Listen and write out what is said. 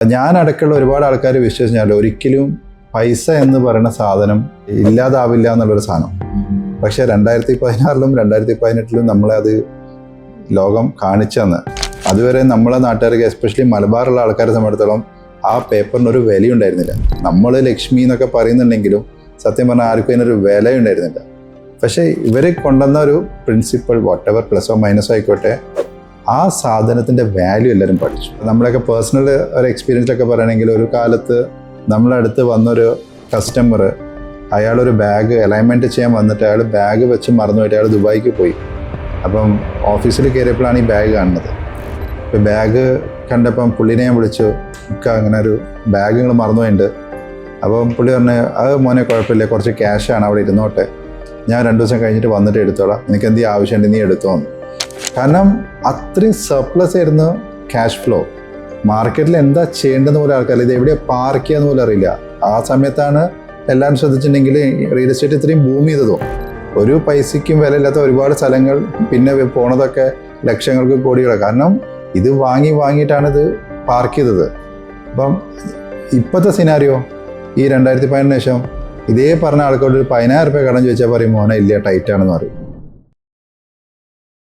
ഞാനടക്കമുള്ള ഒരുപാട് ആൾക്കാർ വിശ്വസിച്ചാൽ ഒരിക്കലും പൈസ എന്ന് പറയുന്ന സാധനം ഇല്ലാതാവില്ല എന്നുള്ളൊരു സാധനം. പക്ഷേ 2016-ലും 2018-ലും നമ്മളെ അത് ലോകം കാണിച്ചു തന്ന്. അതുവരെ നമ്മളെ നാട്ടുകാർക്ക്, എസ്പെഷ്യലി മലബാറുള്ള ആൾക്കാരെ സംബന്ധിച്ചിടത്തോളം ആ പേപ്പറിനൊരു വിലയുണ്ടായിരുന്നില്ല. നമ്മൾ ലക്ഷ്മി എന്നൊക്കെ പറയുന്നുണ്ടെങ്കിലും സത്യം പറഞ്ഞാൽ ആർക്കും അതിനൊരു വിലയുണ്ടായിരുന്നില്ല. പക്ഷേ ഇവർ കൊണ്ടുവന്ന ഒരു പ്രിൻസിപ്പിൾ, വോട്ടെവർ പ്ലസോ മൈനസോ ആയിക്കോട്ടെ, ആ സാധനത്തിൻ്റെ വാല്യൂ എല്ലാവരും പഠിച്ചു. നമ്മളൊക്കെ പേഴ്സണൽ ഒരു എക്സ്പീരിയൻസിലൊക്കെ പറയുകയാണെങ്കിൽ, ഒരു കാലത്ത് നമ്മളടുത്ത് വന്നൊരു കസ്റ്റമർ, അയാളൊരു ബാഗ് അലൈൻമെൻറ്റ് ചെയ്യാൻ വന്നിട്ട് അയാൾ ബാഗ് വെച്ച് മറന്നു പോയിട്ട് അയാൾ ദുബായിക്ക് പോയി. അപ്പം ഓഫീസിൽ കയറിയപ്പോഴാണ് ഈ ബാഗ് കാണുന്നത്. ഇപ്പോൾ ബാഗ് കണ്ടപ്പം പുള്ളിനെ ഞാൻ വിളിച്ചു, അങ്ങനെ ഒരു ബാഗ് നിങ്ങൾ മറന്നുപോയിട്ടുണ്ട്. അപ്പം പുള്ളി പറഞ്ഞു, അത് മോനെ കുഴപ്പമില്ല, കുറച്ച് ക്യാഷാണ്, അവിടെ ഇരുന്നോട്ടെ, ഞാൻ 2 ദിവസം കഴിഞ്ഞിട്ട് വന്നിട്ട് എടുത്തോളാം, എനിക്ക് എന്ത് ആവശ്യമുണ്ട് നീ എടുത്തോന്ന്. കാരണം അത്രയും സർപ്ലസ് ആയിരുന്നു ക്യാഷ് ഫ്ലോ. മാർക്കറ്റിൽ എന്താ ചെയ്യേണ്ടതെന്ന് പോലും ആൾക്കാരില്ല, ഇത് എവിടെയാണ് പാർക്ക് ചെയ്യാന്ന് പോലും അറിയില്ല. ആ സമയത്താണ് എല്ലാവരും ശ്രദ്ധിച്ചിട്ടുണ്ടെങ്കിൽ റിയൽ എസ്റ്റേറ്റ് ഇത്രയും ബൂം ചെയ്തതോ. ഒരു പൈസയ്ക്കും വിലയില്ലാത്ത ഒരുപാട് സ്ഥലങ്ങൾ പിന്നെ പോണതൊക്കെ ലക്ഷങ്ങൾക്ക് കോടികളാണ്. കാരണം ഇത് വാങ്ങിയിട്ടാണ് ഇത് പാർക്ക് ചെയ്തത്. അപ്പം ഇപ്പോഴത്തെ സിനാരിയോ, ഈ 2018 ശേഷം ഇതേ പറഞ്ഞ ആൾക്കാരോട് ഒരു 10,000 രൂപ കടം ചോദിച്ചാൽ പറയും മോനെ ഇല്ല, ടൈറ്റാണെന്ന് പറയും.